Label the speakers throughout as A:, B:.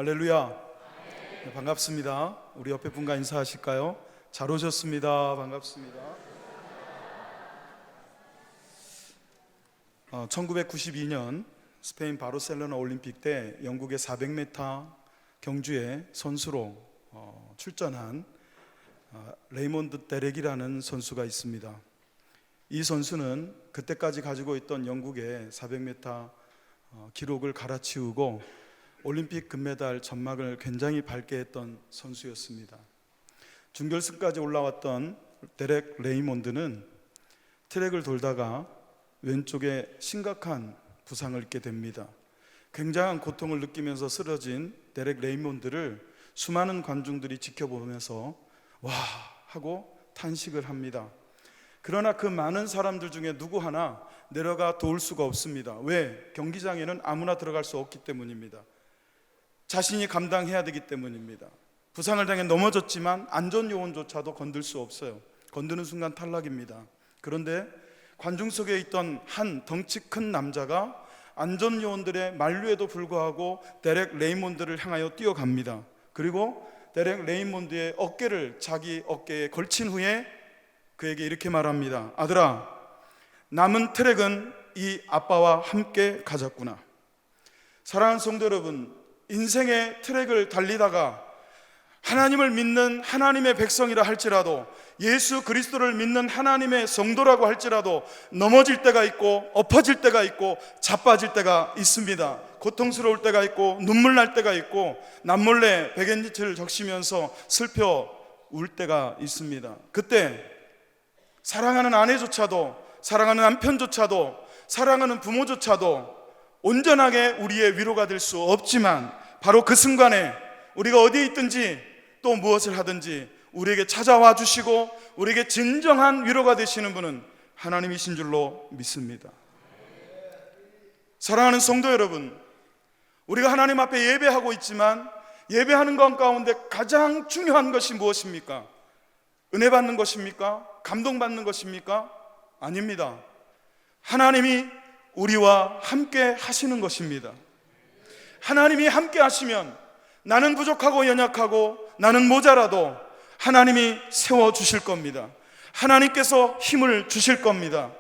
A: 할렐루야. 네, 반갑습니다. 우리 옆에 분과 인사하실까요? 잘 오셨습니다. 반갑습니다. 1992년 스페인 바르셀로나 올림픽 때 영국의 400m 경주에 선수로 출전한 레이몬드 데렉이라는 선수가 있습니다. 이 선수는 그때까지 가지고 있던 영국의 400m 기록을 갈아치우고 올림픽 금메달 전막을 굉장히 밝게 했던 선수였습니다. 준결승까지 올라왔던 데렉 레이몬드는 트랙을 돌다가 왼쪽에 심각한 부상을 입게 됩니다. 굉장한 고통을 느끼면서 쓰러진 데렉 레이몬드를 수많은 관중들이 지켜보면서 와 하고 탄식을 합니다. 그러나 그 많은 사람들 중에 누구 하나 내려가 도울 수가 없습니다. 왜? 경기장에는 아무나 들어갈 수 없기 때문입니다. 자신이 감당해야 되기 때문입니다. 부상을 당해 넘어졌지만 안전요원조차도 건들 수 없어요. 건드는 순간 탈락입니다. 그런데 관중 속에 있던 한 덩치 큰 남자가 안전요원들의 만류에도 불구하고 데렉 레이몬드를 향하여 뛰어갑니다. 그리고 데렉 레이몬드의 어깨를 자기 어깨에 걸친 후에 그에게 이렇게 말합니다. 아들아, 남은 트랙은 이 아빠와 함께 가자꾸나. 사랑하는 성도 여러분, 인생의 트랙을 달리다가 하나님을 믿는 하나님의 백성이라 할지라도, 예수 그리스도를 믿는 하나님의 성도라고 할지라도 넘어질 때가 있고 엎어질 때가 있고 자빠질 때가 있습니다. 고통스러울 때가 있고 눈물 날 때가 있고 남몰래 백엔지트를 적시면서 슬퍼 울 때가 있습니다. 그때 사랑하는 아내조차도, 사랑하는 남편조차도, 사랑하는 부모조차도 온전하게 우리의 위로가 될 수 없지만 바로 그 순간에 우리가 어디에 있든지 또 무엇을 하든지 우리에게 찾아와 주시고 우리에게 진정한 위로가 되시는 분은 하나님이신 줄로 믿습니다. 사랑하는 성도 여러분, 우리가 하나님 앞에 예배하고 있지만 예배하는 것 가운데 가장 중요한 것이 무엇입니까? 은혜 받는 것입니까? 감동받는 것입니까? 아닙니다. 하나님이 우리와 함께 하시는 것입니다. 하나님이 함께 하시면 나는 부족하고 연약하고 나는 모자라도 하나님이 세워주실 겁니다. 하나님께서 힘을 주실 겁니다.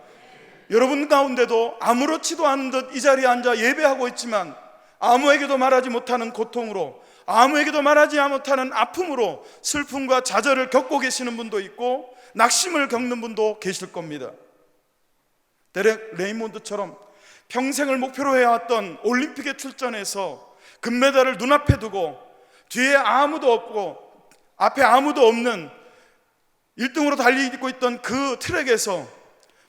A: 여러분 가운데도 아무렇지도 않은 듯 이 자리에 앉아 예배하고 있지만 아무에게도 말하지 못하는 고통으로, 아무에게도 말하지 못하는 아픔으로 슬픔과 좌절을 겪고 계시는 분도 있고 낙심을 겪는 분도 계실 겁니다. 데렉 레이몬드처럼 평생을 목표로 해왔던 올림픽에 출전해서 금메달을 눈앞에 두고 뒤에 아무도 없고 앞에 아무도 없는 1등으로 달리고 있던 그 트랙에서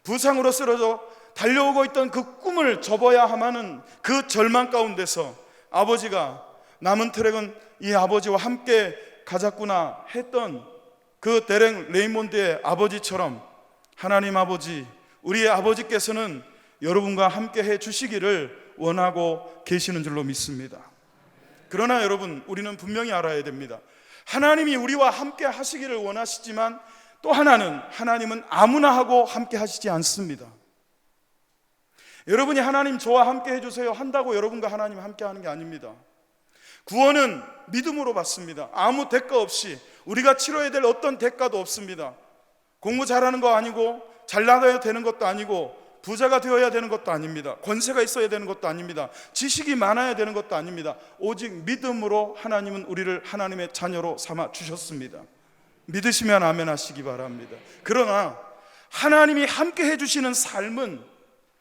A: 부상으로 쓰러져 달려오고 있던 그 꿈을 접어야 하는 그 절망 가운데서 아버지가 남은 트랙은 이 아버지와 함께 가자꾸나 했던 그 데렉 레이몬드의 아버지처럼 하나님 아버지, 우리의 아버지께서는 여러분과 함께 해 주시기를 원하고 계시는 줄로 믿습니다. 그러나 여러분, 우리는 분명히 알아야 됩니다. 하나님이 우리와 함께 하시기를 원하시지만 또 하나님은 아무나 하고 함께 하시지 않습니다. 여러분이 하나님 저와 함께 해주세요 한다고 여러분과 하나님 함께 하는 게 아닙니다. 구원은 믿음으로 받습니다. 아무 대가 없이, 우리가 치러야 될 어떤 대가도 없습니다. 공부 잘하는 거 아니고 잘 나가야 되는 것도 아니고 부자가 되어야 되는 것도 아닙니다. 권세가 있어야 되는 것도 아닙니다. 지식이 많아야 되는 것도 아닙니다. 오직 믿음으로 하나님은 우리를 하나님의 자녀로 삼아 주셨습니다. 믿으시면 아멘 하시기 바랍니다. 그러나 하나님이 함께 해주시는 삶은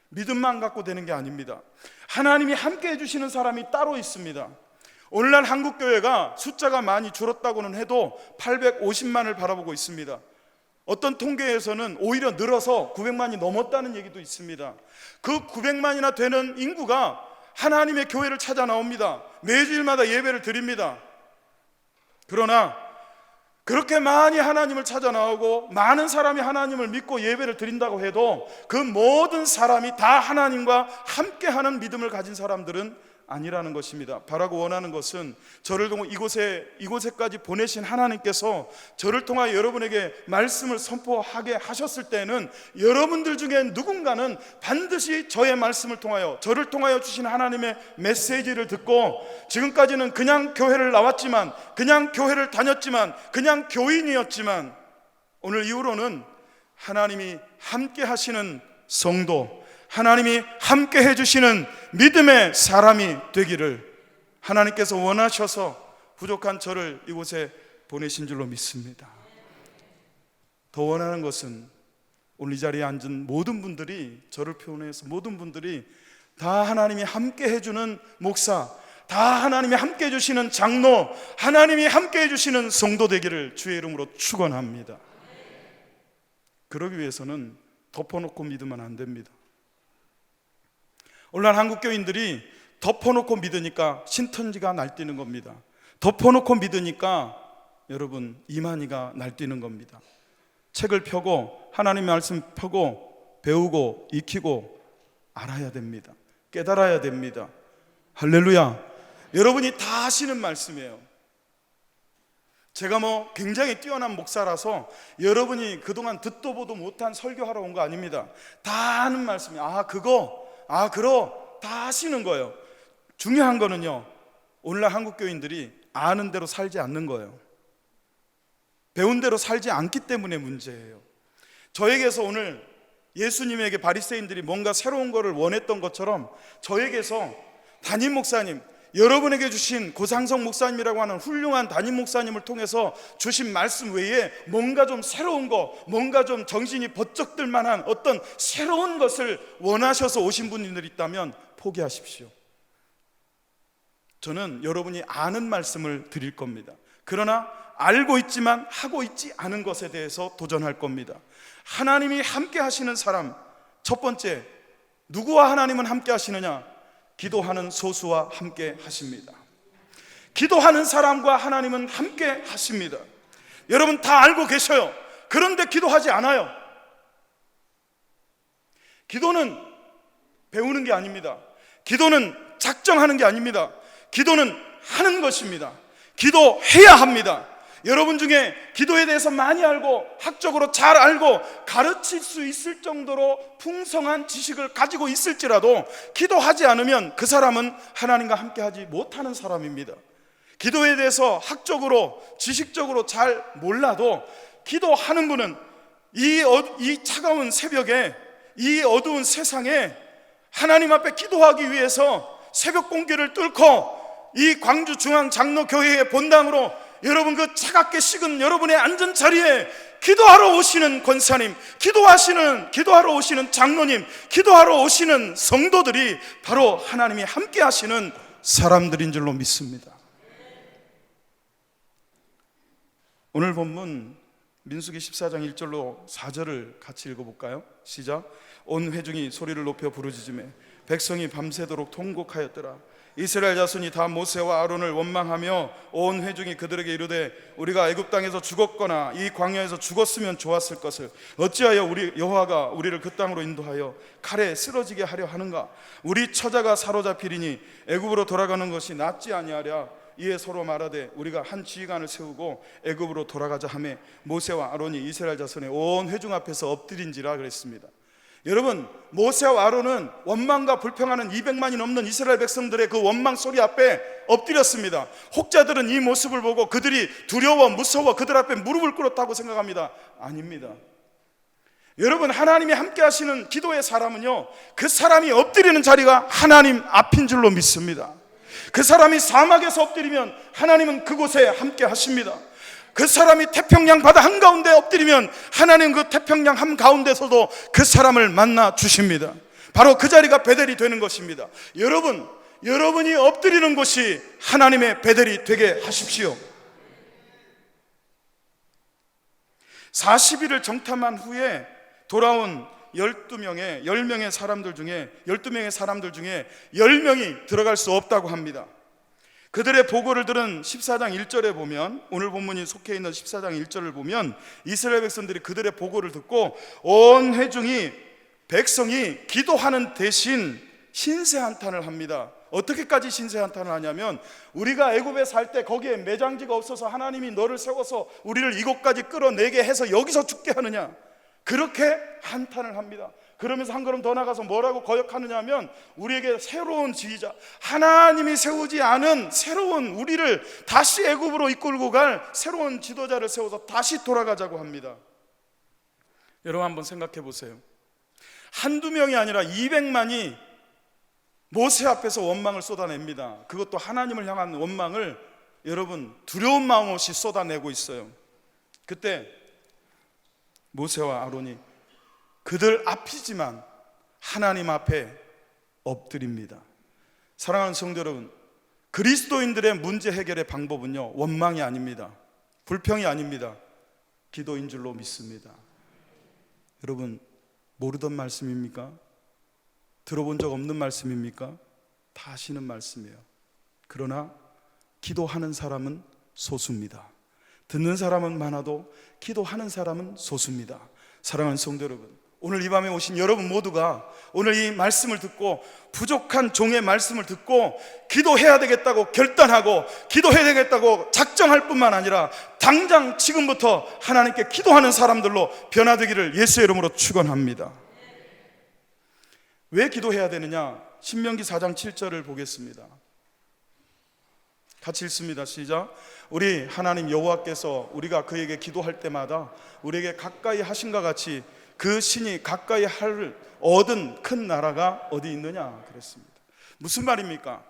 A: 믿음만 갖고 되는 게 아닙니다. 하나님이 함께 해주시는 사람이 따로 있습니다. 오늘날 한국교회가 숫자가 많이 줄었다고는 해도 850만을 바라보고 있습니다. 어떤 통계에서는 오히려 늘어서 900만이 넘었다는 얘기도 있습니다. 그 900만이나 되는 인구가 하나님의 교회를 찾아 나옵니다. 매주일마다 예배를 드립니다. 그러나 그렇게 많이 하나님을 찾아 나오고 많은 사람이 하나님을 믿고 예배를 드린다고 해도 그 모든 사람이 다 하나님과 함께하는 믿음을 가진 사람들은 아니라는 것입니다. 바라고 원하는 것은 저를 통해 이곳에까지 보내신 하나님께서 저를 통하여 여러분에게 말씀을 선포하게 하셨을 때는 여러분들 중에 누군가는 반드시 저의 말씀을 통하여, 저를 통하여 주신 하나님의 메시지를 듣고, 지금까지는 그냥 교회를 나왔지만, 그냥 교회를 다녔지만, 그냥 교인이었지만, 오늘 이후로는 하나님이 함께 하시는 성도, 하나님이 함께 해주시는 믿음의 사람이 되기를 하나님께서 원하셔서 부족한 저를 이곳에 보내신 줄로 믿습니다. 더 원하는 것은 오늘 이 자리에 앉은 모든 분들이, 저를 표현해서 모든 분들이 다 하나님이 함께 해주는 목사, 다 하나님이 함께 해주시는 장로, 하나님이 함께 해주시는 성도 되기를 주의 이름으로 축원합니다. 그러기 위해서는 덮어놓고 믿으면 안 됩니다. 오늘날 한국 교인들이 덮어놓고 믿으니까 신천지가 날뛰는 겁니다. 덮어놓고 믿으니까 여러분 이만희가 날뛰는 겁니다. 책을 펴고 하나님의 말씀 펴고 배우고 익히고 알아야 됩니다. 깨달아야 됩니다. 할렐루야. 여러분이 다 아시는 말씀이에요. 제가 굉장히 뛰어난 목사라서 여러분이 그동안 듣도 보도 못한 설교하러 온 거 아닙니다. 다 아는 말씀이에요. 다 아시는 거예요. 중요한 거는요, 오늘날 한국 교인들이 아는 대로 살지 않는 거예요. 배운 대로 살지 않기 때문에 문제예요. 저에게서 오늘 예수님에게 바리새인들이 뭔가 새로운 거를 원했던 것처럼 저에게서 담임 목사님, 여러분에게 주신 고상성 목사님이라고 하는 훌륭한 담임 목사님을 통해서 주신 말씀 외에 뭔가 좀 새로운 거, 뭔가 좀 정신이 번쩍 들 만한 어떤 새로운 것을 원하셔서 오신 분들이 있다면 포기하십시오. 저는 여러분이 아는 말씀을 드릴 겁니다. 그러나 알고 있지만 하고 있지 않은 것에 대해서 도전할 겁니다. 하나님이 함께 하시는 사람, 첫 번째, 누구와 하나님은 함께 하시느냐? 기도하는 소수와 함께 하십니다. 기도하는 사람과 하나님은 함께 하십니다. 여러분 다 알고 계셔요. 그런데 기도하지 않아요. 기도는 배우는 게 아닙니다. 기도는 작정하는 게 아닙니다. 기도는 하는 것입니다. 기도해야 합니다. 여러분 중에 기도에 대해서 많이 알고 학적으로 잘 알고 가르칠 수 있을 정도로 풍성한 지식을 가지고 있을지라도 기도하지 않으면 그 사람은 하나님과 함께 하지 못하는 사람입니다. 기도에 대해서 학적으로 지식적으로 잘 몰라도 기도하는 분은 이 차가운 새벽에, 이 어두운 세상에 하나님 앞에 기도하기 위해서 새벽 공기를 뚫고 이 광주 중앙장로교회의 본당으로 여러분 그 차갑게 식은 여러분의 앉은 자리에 기도하러 오시는 권사님, 기도하러 오시는 장로님, 기도하러 오시는 성도들이 바로 하나님이 함께 하시는 사람들인 줄로 믿습니다. 오늘 본문 민수기 14장 1절로 4절을 같이 읽어볼까요? 시작. 온 회중이 소리를 높여 부르짖으며 백성이 밤새도록 통곡하였더라. 이스라엘 자손이 다 모세와 아론을 원망하며 온 회중이 그들에게 이르되 우리가 애굽 땅에서 죽었거나 이 광야에서 죽었으면 좋았을 것을 어찌하여 우리 여호와가 우리를 그 땅으로 인도하여 칼에 쓰러지게 하려 하는가? 우리 처자가 사로잡히리니 애굽으로 돌아가는 것이 낫지 아니하랴. 이에 서로 말하되 우리가 한 지휘관을 세우고 애굽으로 돌아가자 하매 모세와 아론이 이스라엘 자손의 온 회중 앞에서 엎드린지라 그랬습니다. 여러분, 모세와 아론은 원망과 불평하는 200만이 넘는 이스라엘 백성들의 그 원망 소리 앞에 엎드렸습니다. 혹자들은 이 모습을 보고 그들이 두려워 무서워 그들 앞에 무릎을 꿇었다고 생각합니다. 아닙니다. 여러분, 하나님이 함께 하시는 기도의 사람은요, 그 사람이 엎드리는 자리가 하나님 앞인 줄로 믿습니다. 그 사람이 사막에서 엎드리면 하나님은 그곳에 함께 하십니다. 그 사람이 태평양 바다 한가운데 엎드리면 하나님 그 태평양 한가운데서도 그 사람을 만나 주십니다. 바로 그 자리가 베델이 되는 것입니다. 여러분이 엎드리는 곳이 하나님의 베델이 되게 하십시오. 40일을 정탐한 후에 돌아온 10명의 사람들 중에 10명이 들어갈 수 없다고 합니다. 그들의 보고를 들은 14장 1절에 보면, 오늘 본문이 속해 있는 14장 1절을 보면 이스라엘 백성들이 그들의 보고를 듣고 온 회중이 백성이 기도하는 대신 신세 한탄을 합니다. 어떻게까지 신세 한탄을 하냐면, 우리가 애굽에 살 때 거기에 매장지가 없어서 하나님이 너를 세워서 우리를 이곳까지 끌어내게 해서 여기서 죽게 하느냐, 그렇게 한탄을 합니다. 그러면서 한 걸음 더 나가서 뭐라고 거역하느냐 하면, 우리에게 새로운 지휘자, 하나님이 세우지 않은 새로운 우리를 다시 애굽으로 이끌고 갈 새로운 지도자를 세워서 다시 돌아가자고 합니다. 여러분 한번 생각해 보세요. 한두 명이 아니라 200만이 모세 앞에서 원망을 쏟아냅니다. 그것도 하나님을 향한 원망을 여러분 두려운 마음 없이 쏟아내고 있어요. 그때 모세와 아론이 그들 앞이지만 하나님 앞에 엎드립니다. 사랑하는 성도 여러분, 그리스도인들의 문제 해결의 방법은요, 원망이 아닙니다. 불평이 아닙니다. 기도인 줄로 믿습니다. 여러분, 모르던 말씀입니까? 들어본 적 없는 말씀입니까? 다 아시는 말씀이에요. 그러나 기도하는 사람은 소수입니다. 듣는 사람은 많아도 기도하는 사람은 소수입니다. 사랑하는 성도 여러분, 오늘 이 밤에 오신 여러분 모두가 오늘 이 말씀을 듣고, 부족한 종의 말씀을 듣고 기도해야 되겠다고 결단하고 기도해야 되겠다고 작정할 뿐만 아니라 당장 지금부터 하나님께 기도하는 사람들로 변화되기를 예수의 이름으로 축원합니다. 왜 기도해야 되느냐? 신명기 4장 7절을 보겠습니다. 같이 읽습니다. 시작. 우리 하나님 여호와께서 우리가 그에게 기도할 때마다 우리에게 가까이 하신과 같이 그 신이 가까이 할 얻은 큰 나라가 어디 있느냐 그랬습니다. 무슨 말입니까?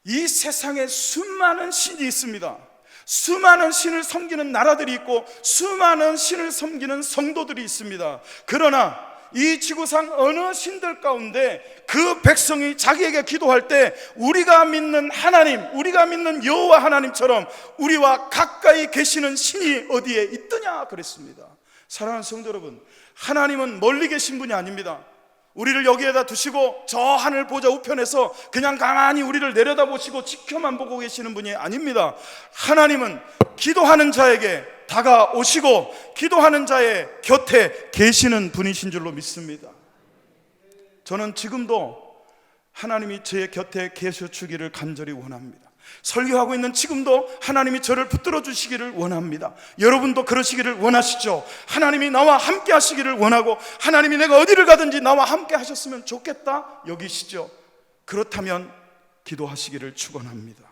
A: 이 세상에 수많은 신이 있습니다. 수많은 신을 섬기는 나라들이 있고 수많은 신을 섬기는 성도들이 있습니다. 그러나 이 지구상 어느 신들 가운데 그 백성이 자기에게 기도할 때 우리가 믿는 하나님, 우리가 믿는 여호와 하나님처럼 우리와 가까이 계시는 신이 어디에 있더냐 그랬습니다. 사랑하는 성도 여러분, 하나님은 멀리 계신 분이 아닙니다. 우리를 여기에다 두시고 저 하늘 보좌 우편에서 그냥 가만히 우리를 내려다보시고 지켜만 보고 계시는 분이 아닙니다. 하나님은 기도하는 자에게 다가오시고 기도하는 자의 곁에 계시는 분이신 줄로 믿습니다. 저는 지금도 하나님이 제 곁에 계셔주기를 간절히 원합니다. 설교하고 있는 지금도 하나님이 저를 붙들어 주시기를 원합니다. 여러분도 그러시기를 원하시죠? 하나님이 나와 함께 하시기를 원하고 하나님이 내가 어디를 가든지 나와 함께 하셨으면 좋겠다 여기시죠? 그렇다면 기도하시기를 축원합니다.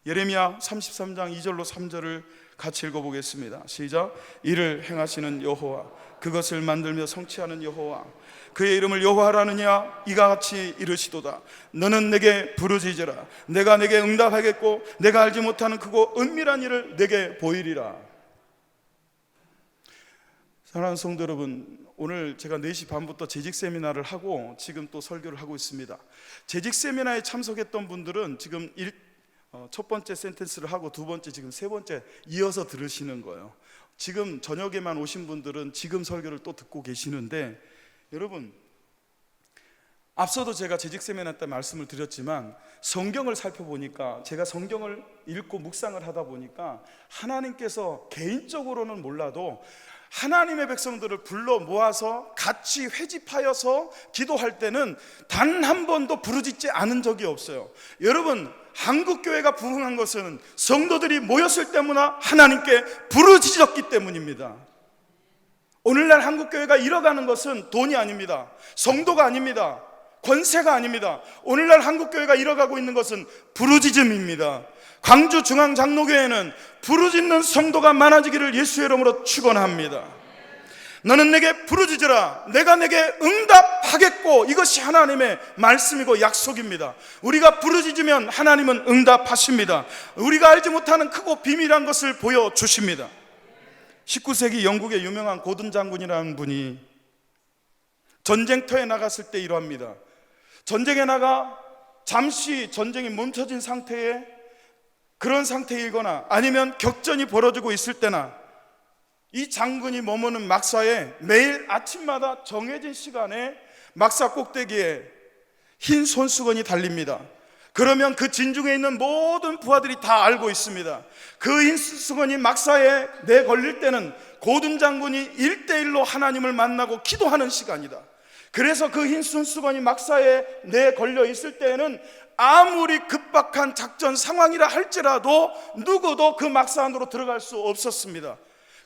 A: 예레미야 33장 2절로 3절을 같이 읽어보겠습니다. 시작. 이를 행하시는 여호와, 그것을 만들며 성취하는 여호와, 그의 이름을 여호와라느냐 이가 같이 이르시도다. 너는 내게 부르짖으라. 내가 내게 응답하겠고 내가 알지 못하는 크고 은밀한 일을 내게 보이리라. 사랑하는 성도 여러분, 오늘 제가 4시 반부터 재직 세미나를 하고 지금 또 설교를 하고 있습니다. 재직 세미나에 참석했던 분들은 지금 첫 번째 센텐스를 하고 두 번째, 지금 세 번째 이어서 들으시는 거예요. 지금 저녁에만 오신 분들은 지금 설교를 또 듣고 계시는데, 여러분, 앞서도 제가 재직 세미나 때 말씀을 드렸지만 성경을 살펴보니까, 제가 성경을 읽고 묵상을 하다 보니까 하나님께서 개인적으로는 몰라도 하나님의 백성들을 불러 모아서 같이 회집하여서 기도할 때는 단 한 번도 부르짖지 않은 적이 없어요. 여러분, 한국교회가 부흥한 것은 성도들이 모였을 때마다 하나님께 부르짖었기 때문입니다. 오늘날 한국교회가 잃어가는 것은 돈이 아닙니다. 성도가 아닙니다. 권세가 아닙니다. 오늘날 한국교회가 잃어가고 있는 것은 부르짖음입니다. 광주중앙장로교회는 부르짖는 성도가 많아지기를 예수의 이름으로 축원합니다. 너는 내게 부르짖으라. 내가 내게 응답하겠고, 이것이 하나님의 말씀이고 약속입니다. 우리가 부르짖으면 하나님은 응답하십니다. 우리가 알지 못하는 크고 비밀한 것을 보여주십니다. 19세기 영국의 유명한 고든 장군이라는 분이 전쟁터에 나갔을 때 이러합니다. 전쟁에 나가 잠시 전쟁이 멈춰진 상태에, 그런 상태이거나 아니면 격전이 벌어지고 있을 때나 이 장군이 머무는 막사에 매일 아침마다 정해진 시간에 막사 꼭대기에 흰 손수건이 달립니다. 그러면 그 진중에 있는 모든 부하들이 다 알고 있습니다. 그 흰 수건이 막사에 내걸릴 때는 고든 장군이 1대1로 하나님을 만나고 기도하는 시간이다. 그래서 그 흰 손수건이 막사에 내 걸려 있을 때에는 아무리 급박한 작전 상황이라 할지라도 누구도 그 막사 안으로 들어갈 수 없었습니다.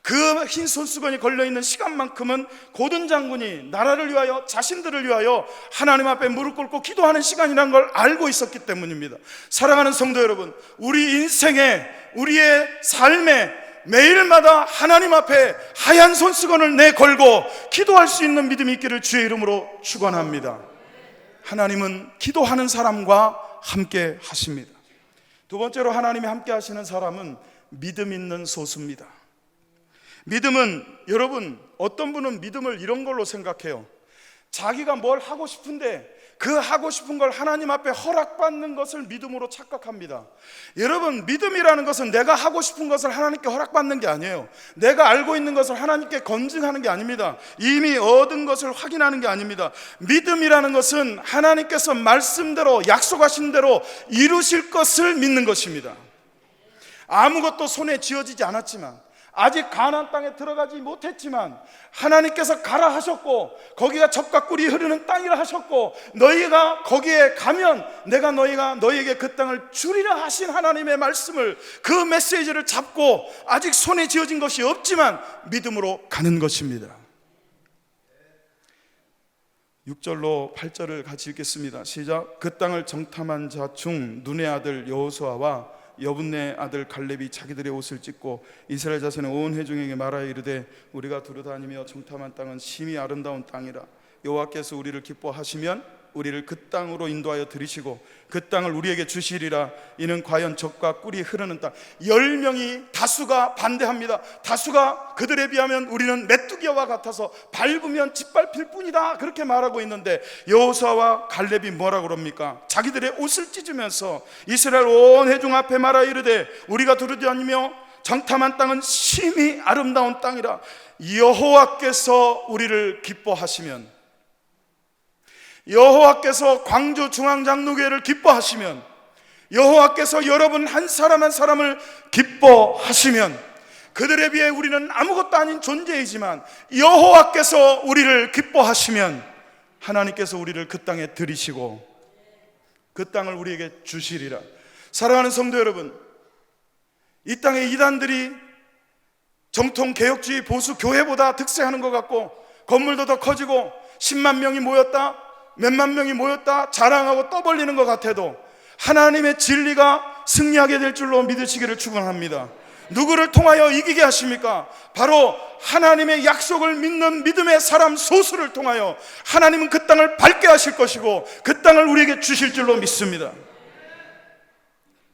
A: 그 흰 손수건이 걸려있는 시간만큼은 고든 장군이 나라를 위하여, 자신들을 위하여 하나님 앞에 무릎 꿇고 기도하는 시간이라는 걸 알고 있었기 때문입니다. 사랑하는 성도 여러분, 우리 인생에, 우리의 삶에 매일마다 하나님 앞에 하얀 손수건을 내걸고 기도할 수 있는 믿음이 있기를 주의 이름으로 축원합니다. 하나님은 기도하는 사람과 함께 하십니다. 두 번째로 하나님이 함께 하시는 사람은 믿음 있는 소수입니다. 믿음은, 여러분, 어떤 분은 믿음을 이런 걸로 생각해요. 자기가 뭘 하고 싶은데 그 하고 싶은 걸 하나님 앞에 허락받는 것을 믿음으로 착각합니다. 여러분, 믿음이라는 것은 내가 하고 싶은 것을 하나님께 허락받는 게 아니에요. 내가 알고 있는 것을 하나님께 검증하는 게 아닙니다. 이미 얻은 것을 확인하는 게 아닙니다. 믿음이라는 것은 하나님께서 말씀대로, 약속하신 대로 이루실 것을 믿는 것입니다. 아무것도 손에 쥐어지지 않았지만, 아직 가나안 땅에 들어가지 못했지만 하나님께서 가라 하셨고, 거기가 젖과 꿀이 흐르는 땅이라 하셨고, 너희가 거기에 가면 내가 너희에게 그 땅을 주리라 하신 하나님의 말씀을, 그 메시지를 잡고 아직 손에 쥐어진 것이 없지만 믿음으로 가는 것입니다. 6절로 8절을 같이 읽겠습니다. 시작. 그 땅을 정탐한 자 중 눈의 아들 여호수아와 여분네 아들 갈렙이 자기들의 옷을 찢고 이스라엘 자손의 온 회중에게 말하여 이르되, 우리가 두루다니며 정탐한 땅은 심히 아름다운 땅이라. 여호와께서 우리를 기뻐하시면 우리를 그 땅으로 인도하여 들이시고 그 땅을 우리에게 주시리라. 이는 과연 젖과 꿀이 흐르는 땅. 10명이, 다수가 반대합니다. 다수가 그들에 비하면 우리는 메뚜기와 같아서 밟으면 짓밟힐 뿐이다, 그렇게 말하고 있는데, 여호수아와 갈렙이 뭐라고 그럽니까? 자기들의 옷을 찢으면서 이스라엘 온 회중 앞에 말하여 이르되, 우리가 두루다니며 정탐한 땅은 심히 아름다운 땅이라. 여호와께서 우리를 기뻐하시면, 여호와께서 광주 중앙장로교회를 기뻐하시면, 여호와께서 여러분 한 사람 한 사람을 기뻐하시면, 그들에 비해 우리는 아무것도 아닌 존재이지만 여호와께서 우리를 기뻐하시면 하나님께서 우리를 그 땅에 들이시고 그 땅을 우리에게 주시리라. 사랑하는 성도 여러분, 이 땅의 이단들이 정통 개혁주의 보수 교회보다 득세하는 것 같고, 건물도 더 커지고 10만 명이 모였다, 몇만 명이 모였다 자랑하고 떠벌리는 것 같아도 하나님의 진리가 승리하게 될 줄로 믿으시기를 축원합니다. 누구를 통하여 이기게 하십니까? 바로 하나님의 약속을 믿는 믿음의 사람 소수를 통하여 하나님은 그 땅을 밟게 하실 것이고 그 땅을 우리에게 주실 줄로 믿습니다.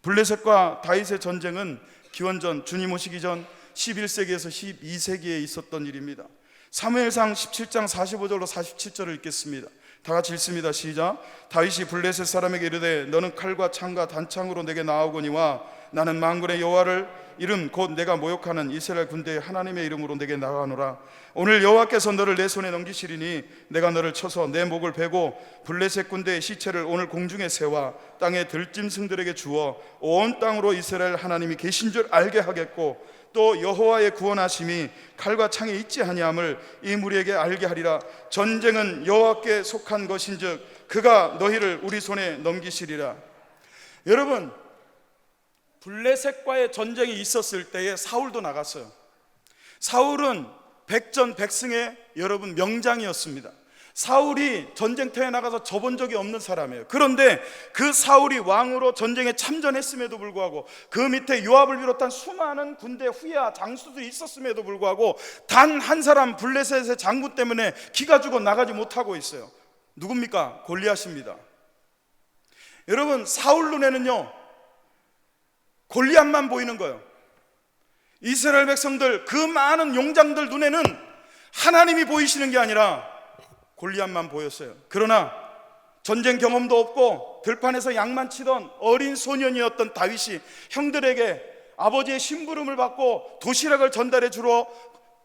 A: 블레셋과 다윗의 전쟁은 기원전, 주님 오시기 전 11세기에서 12세기에 있었던 일입니다. 사무엘상 17장 45절로 47절을 읽겠습니다. 다 같이 읽습니다. 시작. 다윗이 블레셋 사람에게 이르되, 너는 칼과 창과 단창으로 내게 나아오거니와 나는 만군의 여호와를 이름 곧 내가 모욕하는 이스라엘 군대의 하나님의 이름으로 내게 나가노라. 오늘 여호와께서 너를 내 손에 넘기시리니 내가 너를 쳐서 내 목을 베고 블레셋 군대의 시체를 오늘 공중에 세워 땅의 들짐승들에게 주어 온 땅으로 이스라엘 하나님이 계신 줄 알게 하겠고, 또 여호와의 구원하심이 칼과 창에 있지 아니함을 이 무리에게 알게 하리라. 전쟁은 여호와께 속한 것인즉 그가 너희를 우리 손에 넘기시리라. 여러분, 블레셋과의 전쟁이 있었을 때에 사울도 나갔어요. 사울은 백전백승의 여러분 명장이었습니다. 사울이 전쟁터에 나가서 져본 적이 없는 사람이에요. 그런데 그 사울이 왕으로 전쟁에 참전했음에도 불구하고 그 밑에 요압을 비롯한 수많은 군대 후예와 장수들이 있었음에도 불구하고 단 한 사람 블레셋의 장군 때문에 기가 죽어 나가지 못하고 있어요. 누굽니까? 골리앗입니다. 여러분, 사울 눈에는요 골리앗만 보이는 거예요. 이스라엘 백성들, 그 많은 용장들 눈에는 하나님이 보이시는 게 아니라 골리앗만 보였어요. 그러나 전쟁 경험도 없고 들판에서 양만 치던 어린 소년이었던 다윗이 형들에게 아버지의 심부름을 받고 도시락을 전달해 주러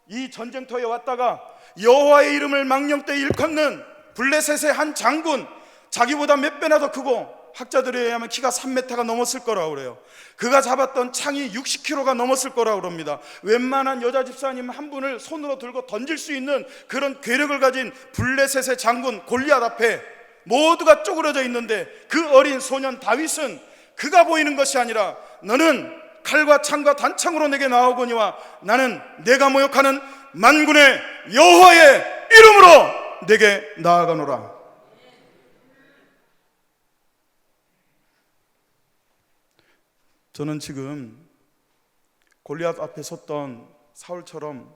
A: 이 전쟁터에 왔다가 여호와의 이름을 망령 때 일컫는 블레셋의 한 장군, 자기보다 몇 배나 더 크고 학자들에 의하면 키가 3m가 넘었을 거라고 그래요. 그가 잡았던 창이 60kg가 넘었을 거라고 그럽니다. 웬만한 여자 집사님 한 분을 손으로 들고 던질 수 있는 그런 괴력을 가진 블레셋의 장군 골리앗 앞에 모두가 쪼그러져 있는데, 그 어린 소년 다윗은 그가 보이는 것이 아니라 너는 칼과 창과 단창으로 내게 나오거니와 나는 내가 모욕하는 만군의 여호와의 이름으로 내게 나아가노라. 저는 지금 골리앗 앞에 섰던 사울처럼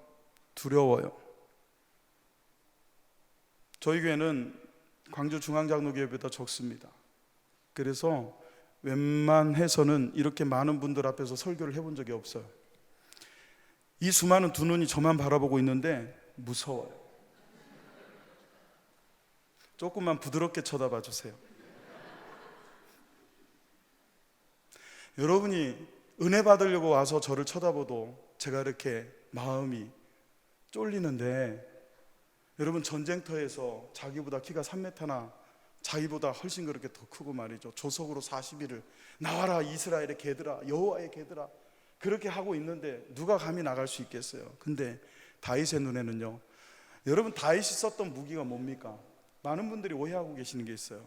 A: 두려워요. 저희 교회는 광주 중앙장로교회보다 적습니다. 그래서 웬만해서는 이렇게 많은 분들 앞에서 설교를 해본 적이 없어요. 이 수많은 두 눈이 저만 바라보고 있는데 무서워요. 조금만 부드럽게 쳐다봐 주세요. 여러분이 은혜 받으려고 와서 저를 쳐다봐도 제가 이렇게 마음이 쫄리는데, 여러분 전쟁터에서 자기보다 키가 3m나 자기보다 훨씬 그렇게 더 크고 말이죠, 조석으로 40일을 나와라 이스라엘의 개들아, 여호와의 개들아 그렇게 하고 있는데 누가 감히 나갈 수 있겠어요? 근데 다윗의 눈에는요, 여러분 다윗이 썼던 무기가 뭡니까? 많은 분들이 오해하고 계시는 게 있어요.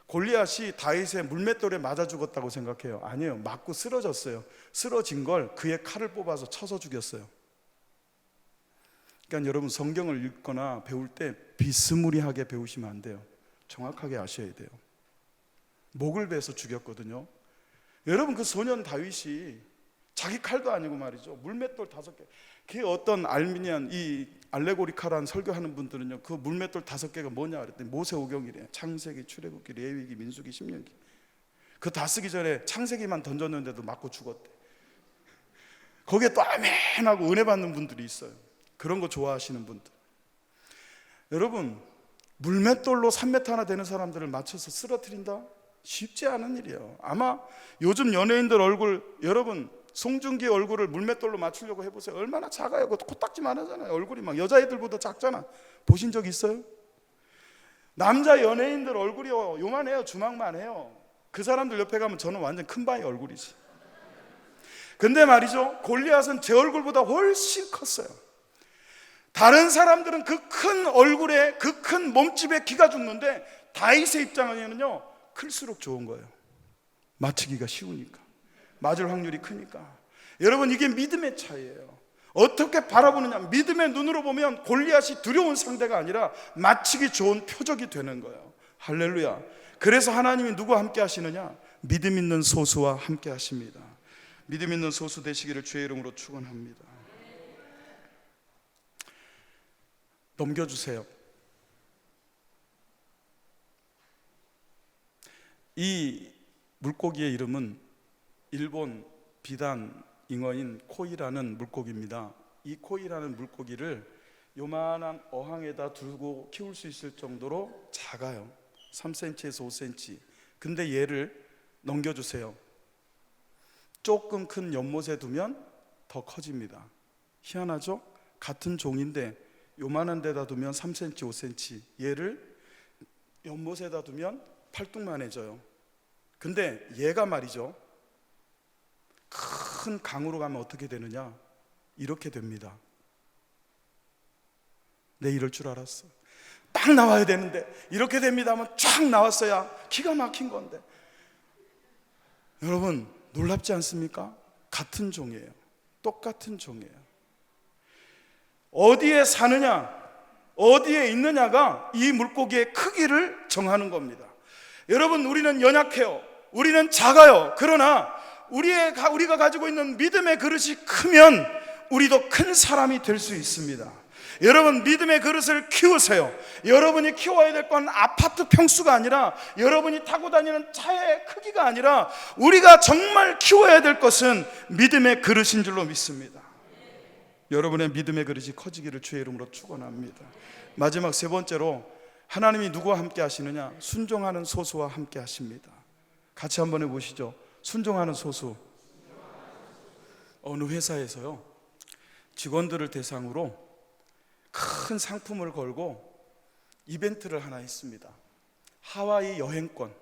A: 골리앗이 다윗의 물맷돌에 맞아 죽었다고 생각해요. 아니에요. 맞고 쓰러졌어요. 쓰러진 걸 그의 칼을 뽑아서 쳐서 죽였어요. 그러니까 여러분 성경을 읽거나 배울 때 비스무리하게 배우시면 안 돼요. 정확하게 아셔야 돼요. 목을 베서 죽였거든요. 여러분 그 소년 다윗이 자기 칼도 아니고 말이죠, 물맷돌 5개, 그 어떤 알미니안 이 알레고리카란 설교하는 분들은요, 그 물맷돌 5개가 뭐냐 그랬더니 모세오경이래요. 창세기, 출애굽기, 레위기, 민수기, 신명기. 그 다 쓰기 전에 창세기만 던졌는데도 맞고 죽었대. 거기에 또 아멘하고 은혜 받는 분들이 있어요. 그런 거 좋아하시는 분들. 여러분 물맷돌로 3m나 되는 사람들을 맞춰서 쓰러뜨린다? 쉽지 않은 일이에요. 아마 요즘 연예인들 얼굴, 여러분 송중기 얼굴을 물맷돌로 맞추려고 해보세요. 얼마나 작아요. 코딱지만 하잖아요. 얼굴이 막 여자애들보다 작잖아. 보신 적 있어요? 남자 연예인들 얼굴이요 요만해요. 주먹만 해요. 그 사람들 옆에 가면 저는 완전 큰 바위 얼굴이지. 근데 말이죠, 골리앗은 제 얼굴보다 훨씬 컸어요. 다른 사람들은 그 큰 얼굴에 그 큰 몸집에 기가 죽는데 다윗의 입장에는요 클수록 좋은 거예요. 맞추기가 쉬우니까, 맞을 확률이 크니까. 여러분 이게 믿음의 차이예요. 어떻게 바라보느냐. 믿음의 눈으로 보면 골리앗이 두려운 상대가 아니라 맞추기 좋은 표적이 되는 거예요. 할렐루야. 그래서 하나님이 누구와 함께 하시느냐? 믿음 있는 소수와 함께 하십니다. 믿음 있는 소수 되시기를 주의 이름으로 축원합니다. 넘겨주세요. 이 물고기의 이름은 일본 비단 잉어인 코이라는 물고기입니다. 이 코이라는 물고기를 요만한 어항에다 두고 키울 수 있을 정도로 작아요. 3cm에서 5cm. 근데 얘를 넘겨주세요. 조금 큰 연못에 두면 더 커집니다. 희한하죠? 같은 종인데 요만한 데다 두면 3cm, 5cm, 얘를 연못에다 두면 팔뚝만해져요. 근데 얘가 말이죠, 큰 강으로 가면 어떻게 되느냐? 이렇게 됩니다. 내 이럴 줄 알았어. 딱 나와야 되는데 이렇게 됩니다 하면 쫙 나왔어야 기가 막힌 건데. 여러분 놀랍지 않습니까? 같은 종이에요. 똑같은 종이에요. 어디에 사느냐, 어디에 있느냐가 이 물고기의 크기를 정하는 겁니다. 여러분 우리는 연약해요. 우리는 작아요. 그러나 우리가 가지고 있는 믿음의 그릇이 크면 우리도 큰 사람이 될 수 있습니다. 여러분 믿음의 그릇을 키우세요. 여러분이 키워야 될 건 아파트 평수가 아니라, 여러분이 타고 다니는 차의 크기가 아니라, 우리가 정말 키워야 될 것은 믿음의 그릇인 줄로 믿습니다. 여러분의 믿음의 그릇이 커지기를 주의 이름으로 축원합니다. 마지막 세 번째로, 하나님이 누구와 함께 하시느냐? 순종하는 소수와 함께 하십니다. 같이 한번 해보시죠. 순종하는 소수. 어느 회사에서요 직원들을 대상으로 큰 상품을 걸고 이벤트를 하나 했습니다. 하와이 여행권,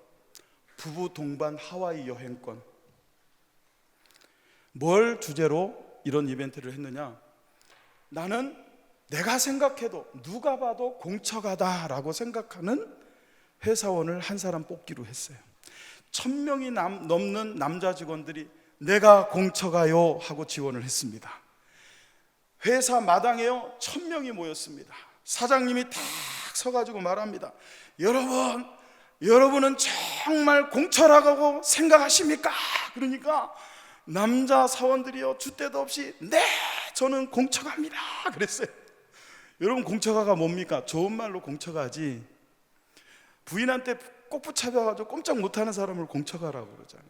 A: 부부 동반 하와이 여행권. 뭘 주제로 이런 이벤트를 했느냐? 나는 내가 생각해도 누가 봐도 공처가다라고 생각하는 회사원을 한 사람 뽑기로 했어요. 1000명이 넘는 남자 직원들이 내가 공처가요 하고 지원을 했습니다. 회사 마당에요 1000명이 모였습니다. 사장님이 탁 서가지고 말합니다. 여러분은 정말 공처라고 생각하십니까? 그러니까 남자 사원들이요 줏대도 없이 네 저는 공처가입니다 그랬어요. 여러분, 공처가가 뭡니까? 좋은 말로 공처가지, 부인한테 꼭 붙잡아가지고 꼼짝 못하는 사람을 공처가라고 그러잖아요.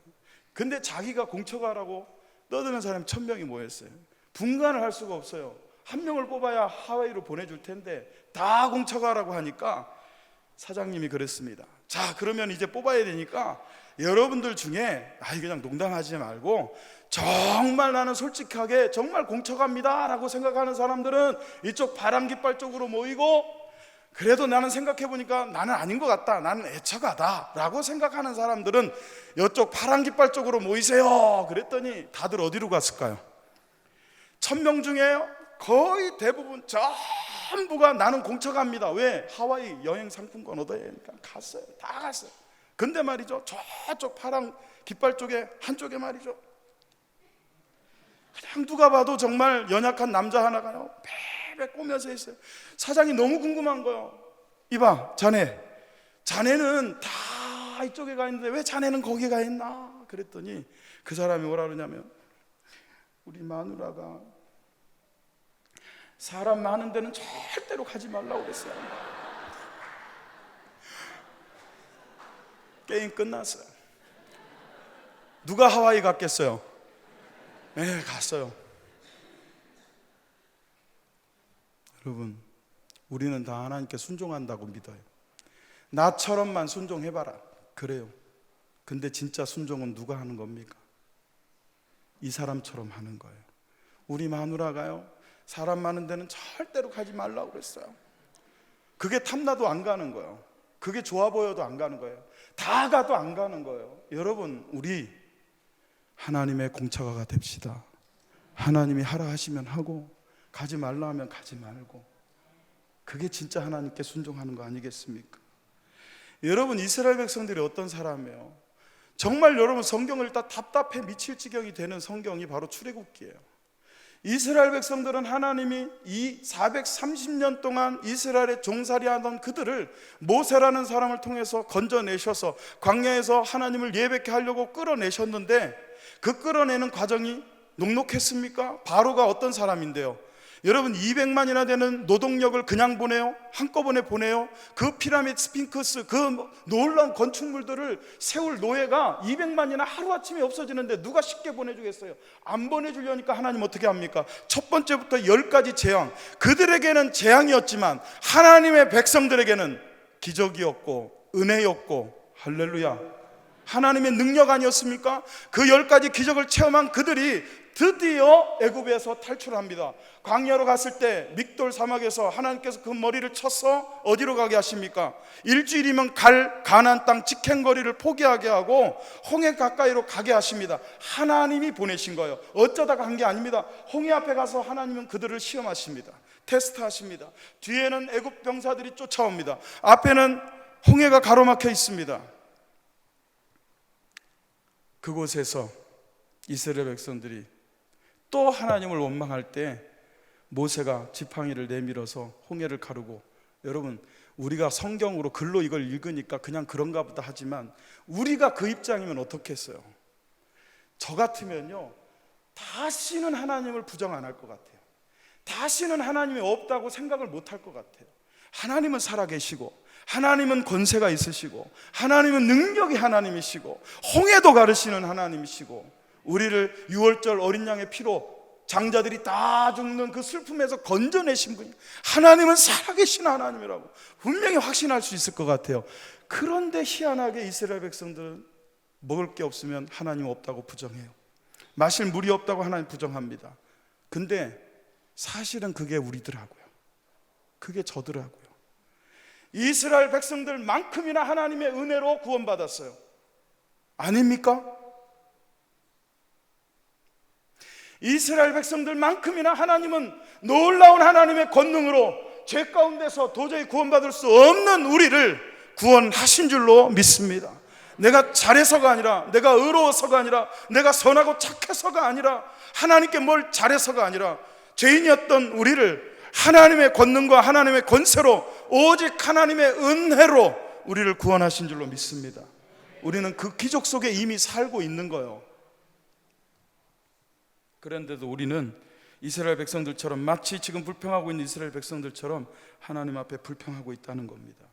A: 근데 자기가 공처가라고 떠드는 사람이 1000명이 모였어요. 분간을 할 수가 없어요. 한 명을 뽑아야 하와이로 보내줄 텐데 다 공처가라고 하니까 사장님이 그랬습니다. 자, 그러면 이제 뽑아야 되니까 여러분들 중에 그냥 농담하지 말고 정말 나는 솔직하게 정말 공처가입니다 라고 생각하는 사람들은 이쪽 바람깃발 쪽으로 모이고, 그래도 나는 생각해보니까 나는 아닌 것 같다, 나는 애처가다 라고 생각하는 사람들은 이쪽 바람깃발 쪽으로 모이세요. 그랬더니 다들 어디로 갔을까요? 1000명 중에 거의 대부분 전부가 나는 공처가입니다. 왜? 하와이 여행 상품권 얻어야 하니까 갔어요. 다 갔어요. 근데 말이죠, 저쪽 파란 깃발 쪽에 한쪽에 말이죠, 그냥 누가 봐도 정말 연약한 남자 하나가요 베베 꼬면서 있어요. 사장이 너무 궁금한 거예요. 이봐, 자네는 다 이쪽에 가 있는데 왜 자네는 거기 가 있나? 그랬더니 그 사람이 뭐라 그러냐면, 우리 마누라가 사람 많은 데는 절대로 가지 말라고 그랬어요. 게임 끝났어요. 누가 하와이 갔겠어요? 네, 갔어요. 여러분, 우리는 다 하나님께 순종한다고 믿어요. 나처럼만 순종해봐라 그래요. 근데 진짜 순종은 누가 하는 겁니까? 이 사람처럼 하는 거예요. 우리 마누라가요 사람 많은 데는 절대로 가지 말라고 그랬어요. 그게 탐나도 안 가는 거예요. 그게 좋아 보여도 안 가는 거예요. 다 가도 안 가는 거예요. 여러분, 우리 하나님의 공처가가 됩시다. 하나님이 하라 하시면 하고 가지 말라 하면 가지 말고. 그게 진짜 하나님께 순종하는 거 아니겠습니까? 여러분, 이스라엘 백성들이 어떤 사람이에요? 정말 여러분, 성경을 읽다 답답해 미칠 지경이 되는 성경이 바로 출애굽기예요. 이스라엘 백성들은 하나님이 이 430년 동안 이스라엘에 종살이하던 그들을 모세라는 사람을 통해서 건져내셔서 광야에서 하나님을 예배케 하려고 끌어내셨는데, 그 끌어내는 과정이 녹록했습니까? 바로가 어떤 사람인데요, 여러분 200만이나 되는 노동력을 그냥 보내요? 한꺼번에 보내요? 그 피라미드, 스핑크스, 그 놀라운 건축물들을 세울 노예가 200만이나 하루아침에 없어지는데 누가 쉽게 보내주겠어요? 안 보내주려니까 하나님 어떻게 합니까? 첫 번째부터 10가지 재앙, 그들에게는 재앙이었지만 하나님의 백성들에게는 기적이었고 은혜였고, 할렐루야, 하나님의 능력 아니었습니까? 그 10가지 기적을 체험한 그들이 드디어 애굽에서 탈출합니다. 광야로 갔을 때 믹돌 사막에서 하나님께서 그 머리를 쳐서 어디로 가게 하십니까? 일주일이면 갈 가나안 땅 직행거리를 포기하게 하고 홍해 가까이로 가게 하십니다. 하나님이 보내신 거예요. 어쩌다가 한 게 아닙니다. 홍해 앞에 가서 하나님은 그들을 시험하십니다. 테스트하십니다. 뒤에는 애굽 병사들이 쫓아옵니다. 앞에는 홍해가 가로막혀 있습니다. 그곳에서 이스라엘 백성들이 또 하나님을 원망할 때 모세가 지팡이를 내밀어서 홍해를 가르고, 여러분, 우리가 성경으로 글로 이걸 읽으니까 그냥 그런가 보다 하지만 우리가 그 입장이면 어떻겠어요? 저 같으면요 다시는 하나님을 부정 안 할 것 같아요. 다시는 하나님이 없다고 생각을 못 할 것 같아요. 하나님은 살아계시고, 하나님은 권세가 있으시고, 하나님은 능력이 하나님이시고, 홍해도 가르시는 하나님이시고, 우리를 6월절 어린 양의 피로 장자들이 다 죽는 그 슬픔에서 건져내신 분이, 하나님은 살아계신 하나님이라고 분명히 확신할 수 있을 것 같아요. 그런데 희한하게 이스라엘 백성들은 먹을 게 없으면 하나님 없다고 부정해요. 마실 물이 없다고 하나님 부정합니다. 근데 사실은 그게 우리더라고요. 그게 저더라고요. 이스라엘 백성들만큼이나 하나님의 은혜로 구원받았어요. 아닙니까? 이스라엘 백성들만큼이나 하나님은 놀라운 하나님의 권능으로 죄 가운데서 도저히 구원받을 수 없는 우리를 구원하신 줄로 믿습니다. 내가 잘해서가 아니라, 내가 의로워서가 아니라, 내가 선하고 착해서가 아니라, 하나님께 뭘 잘해서가 아니라, 죄인이었던 우리를 하나님의 권능과 하나님의 권세로, 오직 하나님의 은혜로 우리를 구원하신 줄로 믿습니다. 우리는 그 기적 속에 이미 살고 있는 거예요. 그런데도 우리는 이스라엘 백성들처럼, 마치 지금 불평하고 있는 이스라엘 백성들처럼 하나님 앞에 불평하고 있다는 겁니다.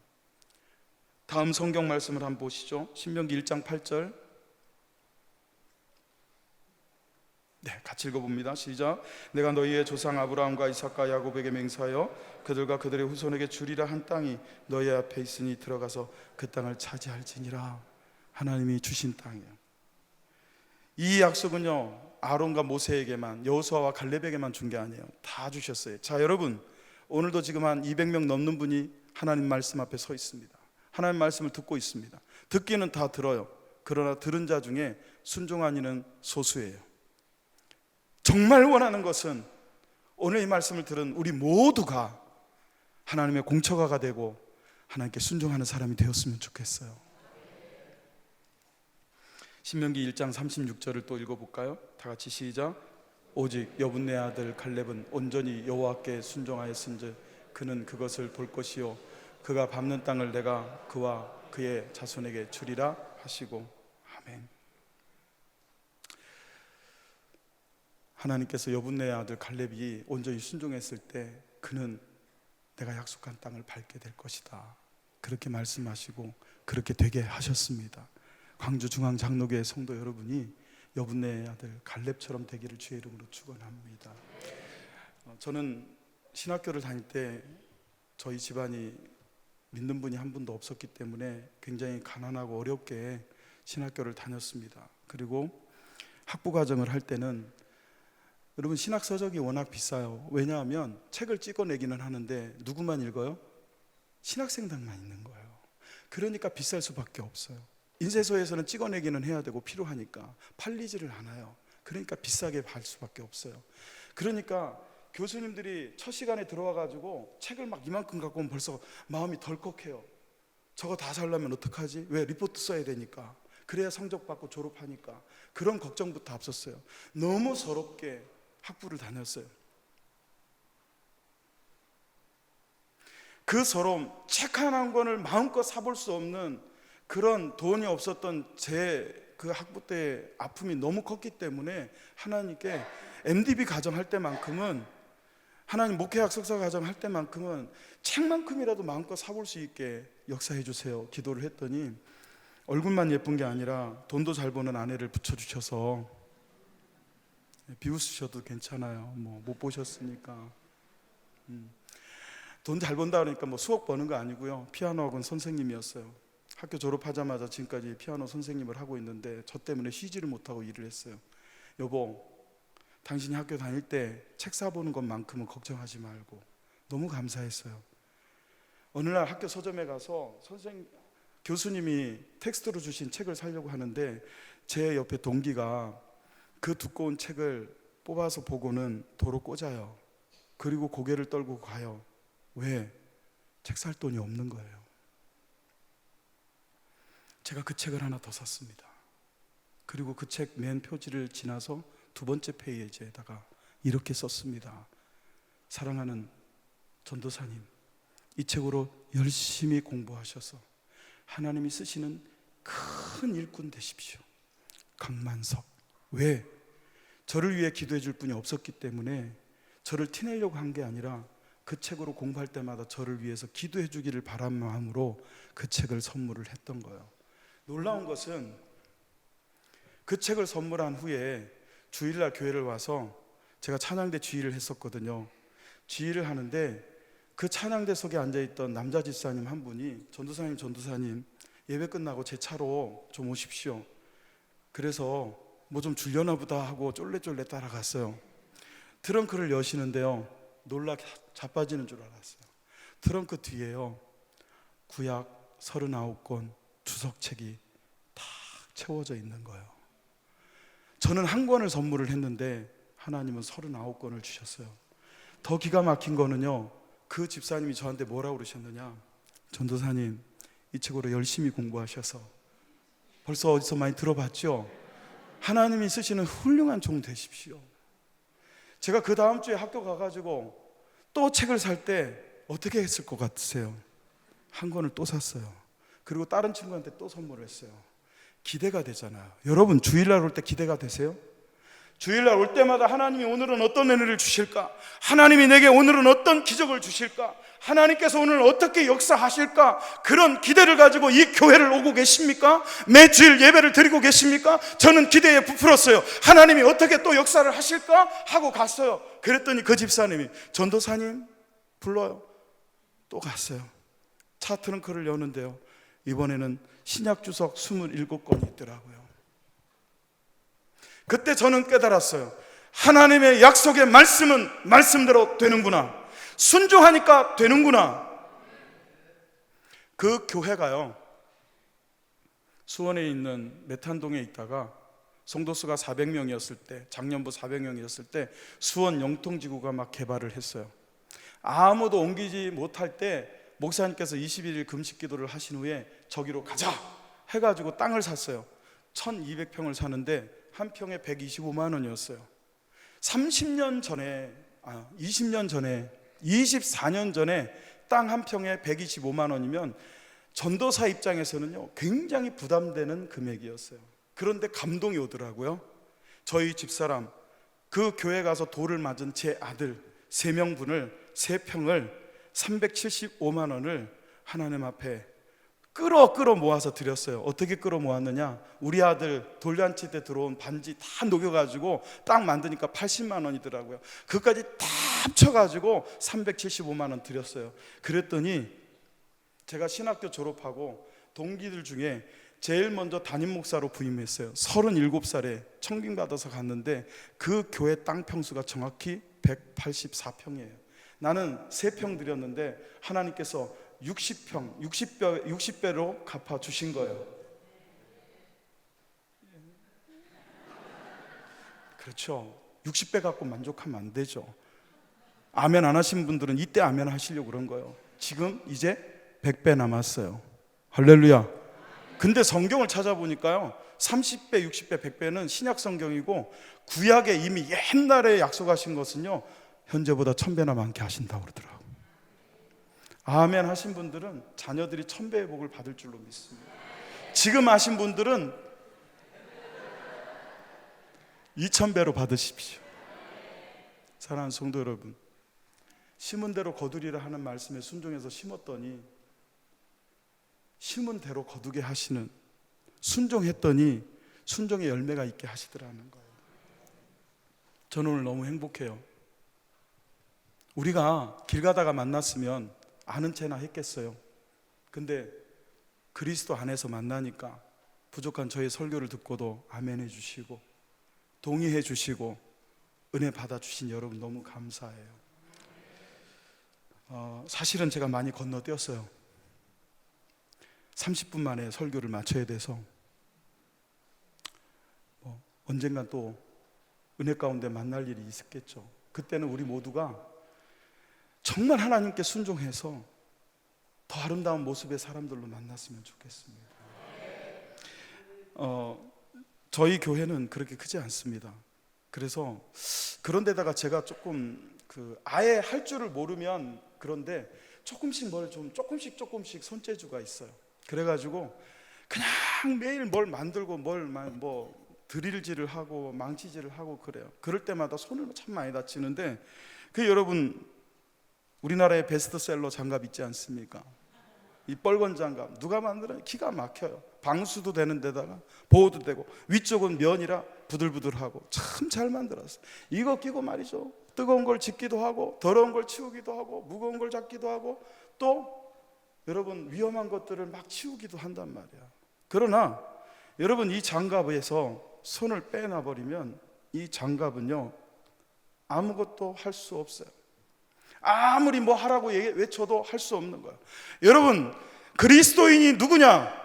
A: 다음 성경 말씀을 한번 보시죠. 신명기 1장 8절. 네, 같이 읽어봅니다. 시작. 내가 너희의 조상 아브라함과 이삭과 야곱에게 맹세하여 그들과 그들의 후손에게 주리라 한 땅이 너희 앞에 있으니 들어가서 그 땅을 차지할지니라. 하나님이 주신 땅이에요. 이 약속은요, 아론과 모세에게만, 여호수아와 갈렙에게만 준 게 아니에요. 다 주셨어요. 자, 여러분, 오늘도 지금 한 200명 넘는 분이 하나님 말씀 앞에 서 있습니다. 하나님 말씀을 듣고 있습니다. 듣기는 다 들어요. 그러나 들은 자 중에 순종한 이는 소수예요. 정말 원하는 것은 오늘 이 말씀을 들은 우리 모두가 하나님의 공처가가 되고 하나님께 순종하는 사람이 되었으면 좋겠어요. 신명기 1장 36절을 또 읽어볼까요? 다 같이 시작. 오직 여분네 아들 갈렙은 온전히 여호와께 순종하였은즉 그는 그것을 볼 것이요 그가 밟는 땅을 내가 그와 그의 자손에게 주리라 하시고. 아멘. 하나님께서 여분네 아들 갈렙이 온전히 순종했을 때 그는 내가 약속한 땅을 밟게 될 것이다, 그렇게 말씀하시고 그렇게 되게 하셨습니다. 광주중앙장로교회 성도 여러분이 여분네 아들 갈렙처럼 되기를 주의 이름으로 축원합니다. 저는 신학교를 다닐 때 저희 집안이 믿는 분이 한 분도 없었기 때문에 굉장히 가난하고 어렵게 신학교를 다녔습니다. 그리고 학부과정을 할 때는, 여러분, 신학서적이 워낙 비싸요. 왜냐하면 책을 찍어내기는 하는데 누구만 읽어요? 신학생들만 있는 거예요. 그러니까 비쌀 수밖에 없어요. 인쇄소에서는 찍어내기는 해야 되고 필요하니까 팔리지를 않아요. 그러니까 비싸게 팔 수밖에 없어요. 그러니까 교수님들이 첫 시간에 들어와가지고 책을 막 이만큼 갖고 오면 벌써 마음이 덜컥해요. 저거 다 살려면 어떡하지? 왜? 리포트 써야 되니까. 그래야 성적 받고 졸업하니까. 그런 걱정부터 앞섰어요. 너무 서럽게 학부를 다녔어요. 그 서러움, 책 한 권을 마음껏 사볼 수 없는 그런 돈이 없었던 제 그 학부 때 아픔이 너무 컸기 때문에 하나님께 MDB 과정할 때만큼은, 하나님 목회학 석사 과정할 때만큼은 책만큼이라도 마음껏 사볼 수 있게 역사해 주세요 기도를 했더니, 얼굴만 예쁜 게 아니라 돈도 잘 버는 아내를 붙여주셔서, 비웃으셔도 괜찮아요. 뭐 못 보셨으니까. 돈 잘 번다 그러니까 뭐 수억 버는 거 아니고요. 피아노 학원 선생님이었어요. 학교 졸업하자마자 지금까지 피아노 선생님을 하고 있는데 저 때문에 쉬지를 못하고 일을 했어요. 여보, 당신이 학교 다닐 때 책 사보는 것만큼은 걱정하지 말고. 너무 감사했어요. 어느 날 학교 서점에 가서 교수님이 텍스트로 주신 책을 사려고 하는데 제 옆에 동기가 그 두꺼운 책을 뽑아서 보고는 도로 꽂아요. 그리고 고개를 떨고 가요. 왜? 책 살 돈이 없는 거예요. 제가 그 책을 하나 더 샀습니다. 그리고 그 책 맨 표지를 지나서 두 번째 페이지에다가 이렇게 썼습니다. 사랑하는 전도사님, 이 책으로 열심히 공부하셔서 하나님이 쓰시는 큰 일꾼 되십시오. 강만석. 왜? 저를 위해 기도해 줄 분이 없었기 때문에 저를 티내려고 한 게 아니라 그 책으로 공부할 때마다 저를 위해서 기도해 주기를 바란 마음으로 그 책을 선물을 했던 거예요. 놀라운 것은 그 책을 선물한 후에 주일날 교회를 와서, 제가 찬양대 지휘를 했었거든요. 지휘를 하는데 그 찬양대 속에 앉아있던 남자 집사님 한 분이 전도사님 예배 끝나고 제 차로 좀 오십시오. 그래서 뭐 좀 줄려나 보다 하고 쫄래쫄래 따라갔어요. 트렁크를 여시는데요, 놀라 자빠지는 줄 알았어요. 트렁크 뒤에요, 구약 39권 주석책이 탁 채워져 있는 거예요. 저는 한 권을 선물을 했는데 하나님은 39권을 주셨어요. 더 기가 막힌 거는요, 그 집사님이 저한테 뭐라고 그러셨느냐, 전도사님 이 책으로 열심히 공부하셔서, 벌써 어디서 많이 들어봤죠? 하나님이 쓰시는 훌륭한 종 되십시오. 제가 그 다음 주에 학교 가가지고 또 책을 살 때 어떻게 했을 것 같으세요? 한 권을 또 샀어요. 그리고 다른 친구한테 또 선물을 했어요. 기대가 되잖아요. 여러분 주일날 올 때 기대가 되세요? 주일날 올 때마다 하나님이 오늘은 어떤 은혜를 주실까? 하나님이 내게 오늘은 어떤 기적을 주실까? 하나님께서 오늘 어떻게 역사하실까? 그런 기대를 가지고 이 교회를 오고 계십니까? 매 주일 예배를 드리고 계십니까? 저는 기대에 부풀었어요. 하나님이 어떻게 또 역사를 하실까? 하고 갔어요. 그랬더니 그 집사님이 전도사님 불러요. 또 갔어요. 차 트렁크를 여는데요, 이번에는 신약 주석 27권이 있더라고요. 그때 저는 깨달았어요. 하나님의 약속의 말씀은 말씀대로 되는구나. 순종하니까 되는구나. 그 교회가요, 수원에 있는 메탄동에 있다가 성도수가 400명이었을 때, 작년부 400명이었을 때 수원 영통지구가 막 개발을 했어요. 아무도 옮기지 못할 때 목사님께서 21일 금식 기도를 하신 후에 저기로 가자 해가지고 땅을 샀어요. 1200평을 사는데 한 평에 125만 원이었어요. 30년 전에, 20년 전에, 24년 전에 땅 한 평에 125만 원이면 전도사 입장에서는요, 굉장히 부담되는 금액이었어요. 그런데 감동이 오더라고요. 저희 집사람, 그 교회 가서 돌을 맞은 제 아들 3명분을 3평을 375만 원을 하나님 앞에 끌어 모아서 드렸어요. 어떻게 끌어 모았느냐, 우리 아들 돌잔치 때 들어온 반지 다 녹여가지고 딱 만드니까 80만 원이더라고요. 그것까지 다 합쳐가지고 375만 원 드렸어요. 그랬더니 제가 신학교 졸업하고 동기들 중에 제일 먼저 담임 목사로 부임했어요. 37살에 청빙받아서 갔는데 그 교회 땅 평수가 정확히 184평이에요. 나는 3평 드렸는데 하나님께서 60평, 60배로 갚아주신 거예요. 그렇죠. 60배 갖고 만족하면 안 되죠. 아멘 안 하신 분들은 이때 아멘 하시려고 그런 거예요. 지금 이제 100배 남았어요. 할렐루야. 근데 성경을 찾아보니까요, 30배, 60배, 100배는 신약 성경이고 구약에 이미 옛날에 약속하신 것은요, 현재보다 1000배나 많게 하신다고 그러더라고요. 아멘 하신 분들은 자녀들이 1000배의 복을 받을 줄로 믿습니다. 지금 하신 분들은 2000배로 받으십시오. 사랑하는 성도 여러분, 심은 대로 거두리라 하는 말씀에 순종해서 심었더니 심은 대로 거두게 하시는, 순종했더니 순종의 열매가 있게 하시더라는 거예요. 저는 오늘 너무 행복해요. 우리가 길 가다가 만났으면 아는 체나 했겠어요. 근데 그리스도 안에서 만나니까 부족한 저의 설교를 듣고도 아멘 해주시고 동의해 주시고 은혜 받아주신 여러분 너무 감사해요. 사실은 제가 많이 건너뛰었어요. 30분 만에 설교를 마쳐야 돼서 언젠간 또 은혜 가운데 만날 일이 있었겠죠. 그때는 우리 모두가 정말 하나님께 순종해서 더 아름다운 모습의 사람들로 만났으면 좋겠습니다. 저희 교회는 그렇게 크지 않습니다. 그래서 그런데다가 제가 조금 아예 할 줄을 모르면, 그런데 조금씩 조금씩 손재주가 있어요. 그래가지고 그냥 매일 뭘 만들고 드릴질을 하고 망치질을 하고 그래요. 그럴 때마다 손을 참 많이 다치는데, 여러분 우리나라의 베스트셀러 장갑 있지 않습니까? 이 빨간 장갑 누가 만들어요? 기가 막혀요. 방수도 되는 데다가 보호도 되고 위쪽은 면이라 부들부들하고 참 잘 만들었어요. 이거 끼고 말이죠, 뜨거운 걸 짚기도 하고 더러운 걸 치우기도 하고 무거운 걸 잡기도 하고 또 여러분 위험한 것들을 막 치우기도 한단 말이야. 그러나 여러분 이 장갑에서 손을 빼놔버리면 이 장갑은요 아무것도 할 수 없어요. 아무리 뭐 하라고 외쳐도 할 수 없는 거예요. 여러분 그리스도인이 누구냐?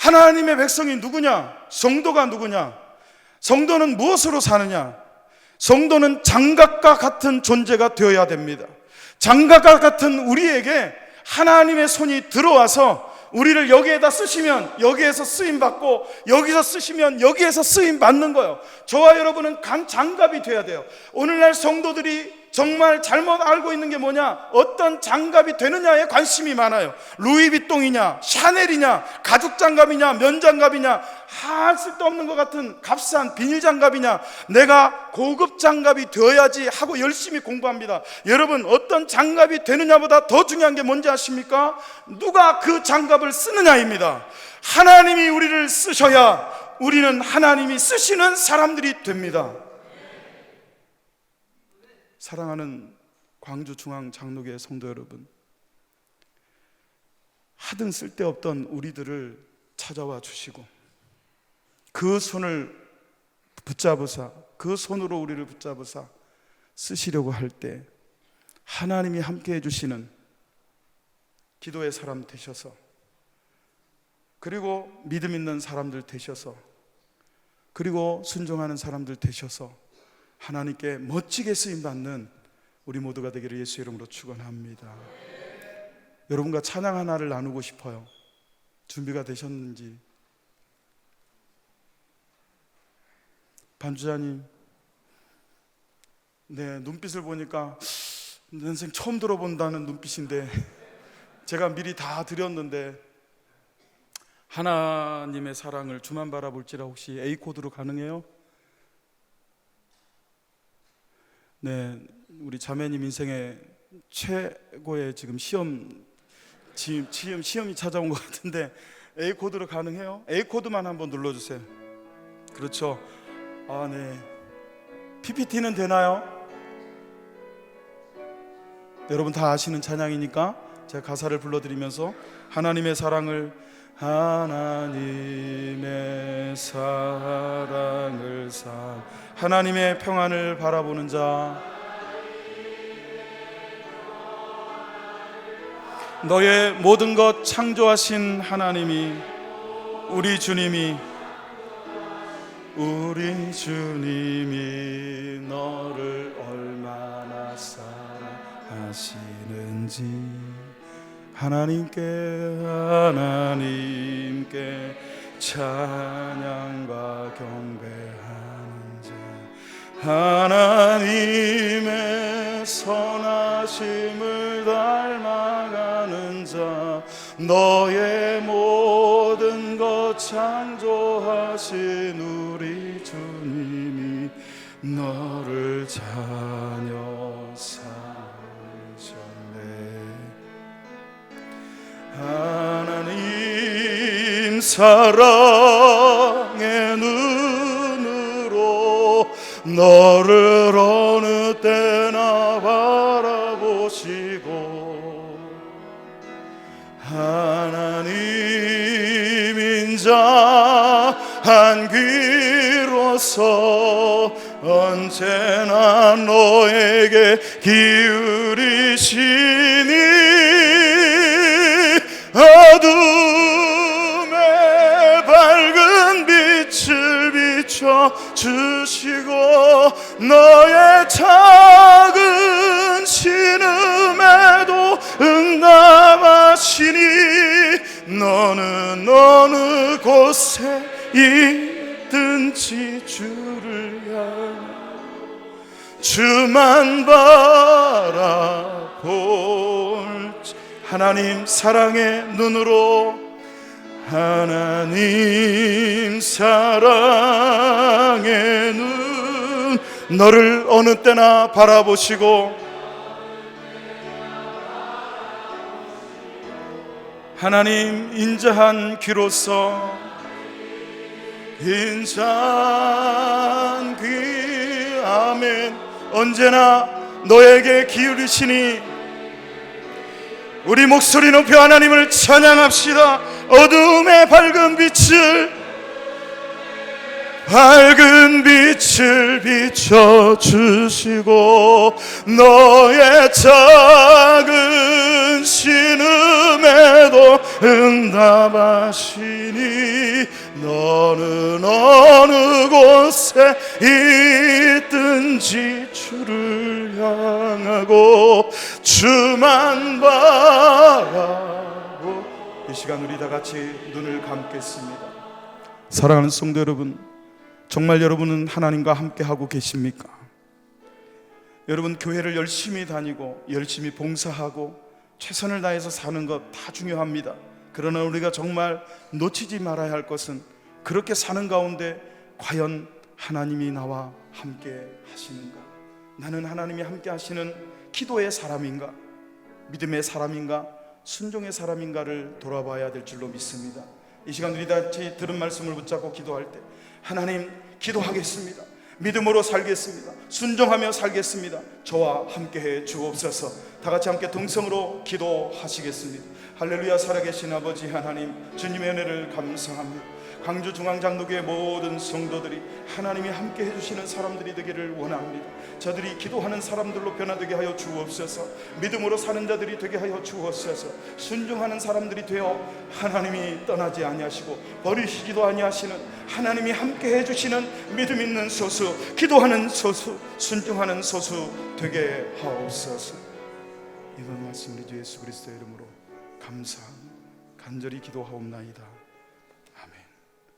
A: 하나님의 백성이 누구냐? 성도가 누구냐? 성도는 무엇으로 사느냐? 성도는 장갑과 같은 존재가 되어야 됩니다. 장갑과 같은 우리에게 하나님의 손이 들어와서 우리를 여기에다 쓰시면 여기에서 쓰임받고, 여기서 쓰시면 여기에서 쓰임받는 거예요. 저와 여러분은 장갑이 돼야 돼요. 오늘날 성도들이 정말 잘못 알고 있는 게 뭐냐? 어떤 장갑이 되느냐에 관심이 많아요. 루이비통이냐, 샤넬이냐, 가죽 장갑이냐, 면 장갑이냐, 쓸데없는 것 같은 값싼 비닐 장갑이냐, 내가 고급 장갑이 되어야지 하고 열심히 공부합니다. 여러분, 어떤 장갑이 되느냐보다 더 중요한 게 뭔지 아십니까? 누가 그 장갑을 쓰느냐입니다. 하나님이 우리를 쓰셔야 우리는 하나님이 쓰시는 사람들이 됩니다. 사랑하는 광주중앙장로교회 성도 여러분, 하등 쓸데없던 우리들을 찾아와 주시고 그 손을 붙잡으사, 그 손으로 우리를 붙잡으사 쓰시려고 할 때 하나님이 함께 해주시는 기도의 사람 되셔서, 그리고 믿음 있는 사람들 되셔서, 그리고 순종하는 사람들 되셔서 하나님께 멋지게 쓰임받는 우리 모두가 되기를 예수 이름으로 축원합니다. 여러분과 찬양 하나를 나누고 싶어요. 준비가 되셨는지. 반주자님, 네, 눈빛을 보니까 인생 처음 들어본다는 눈빛인데 제가 미리 다 드렸는데, 하나님의 사랑을 주만 바라볼지라 혹시 A 코드로 가능해요? 네, 우리 자매님 인생의 최고의 지금 시험이 찾아온 것 같은데 A 코드로 가능해요? A 코드만 한번 눌러주세요. 그렇죠. 네. PPT는 되나요? 여러분 다 아시는 찬양이니까 제가 가사를 불러드리면서 하나님의 사랑을 하나님의 평안을 바라보는 자, 너의 모든 것 창조하신 하나님이, 우리 주님이 너를 얼마나 사랑하시는지 하나님께 찬양과 경배하는 자, 하나님의 선하심을 닮아가는 자, 너의 모든 것 창조하신 우리 주님이 너를 자녀 삼으셨네. 하나님 사랑의 눈으로 너를 어느 때나 바라보시고, 하나님 인자한 귀로서 언제나 너에게 기울이시니 어둠의 밝은 빛을 비춰 주시고 너의 작은 신음에도 응답하시니 너는 어느 곳에 있든지 주를 향해 주만 바라볼지. 하나님 사랑의 눈으로, 하나님 사랑의 눈, 너를 어느 때나 바라보시고, 하나님 인자한 귀로서 인자한 귀, 아멘, 언제나 너에게 기울이시니 우리 목소리 높여 하나님을 찬양합시다. 어둠의 밝은 빛을 길을 비춰주시고 너의 작은 신음에도 응답하시니 너는 어느 곳에 있든지 주를 향하고 주만 바라고. 이 시간 우리 다 같이 눈을 감겠습니다. 사랑하는 성도 여러분, 정말 여러분은 하나님과 함께 하고 계십니까? 여러분, 교회를 열심히 다니고 열심히 봉사하고 최선을 다해서 사는 것 다 중요합니다. 그러나 우리가 정말 놓치지 말아야 할 것은 그렇게 사는 가운데 과연 하나님이 나와 함께 하시는가? 나는 하나님이 함께 하시는 기도의 사람인가? 믿음의 사람인가? 순종의 사람인가를 돌아봐야 될 줄로 믿습니다. 이 시간 우리 같이 들은 말씀을 붙잡고 기도할 때, 하나님, 기도하겠습니다. 믿음으로 살겠습니다. 순종하며 살겠습니다. 저와 함께해 주옵소서. 다 같이 함께 동성으로 기도하시겠습니다. 할렐루야. 살아계신 아버지 하나님, 주님의 은혜를 감사합니다. 광주중앙장로교회 모든 성도들이 하나님이 함께 해주시는 사람들이 되기를 원합니다. 저들이 기도하는 사람들로 변화되게 하여 주옵소서. 믿음으로 사는 자들이 되게 하여 주옵소서. 순종하는 사람들이 되어 하나님이 떠나지 아니하시고 버리시지도 아니하시는, 하나님이 함께 해주시는 믿음 있는 소수, 기도하는 소수, 순종하는 소수 되게 하옵소서. 이런 말씀 우리 주 예수 그리스도의 이름으로 감사하며 간절히 기도하옵나이다.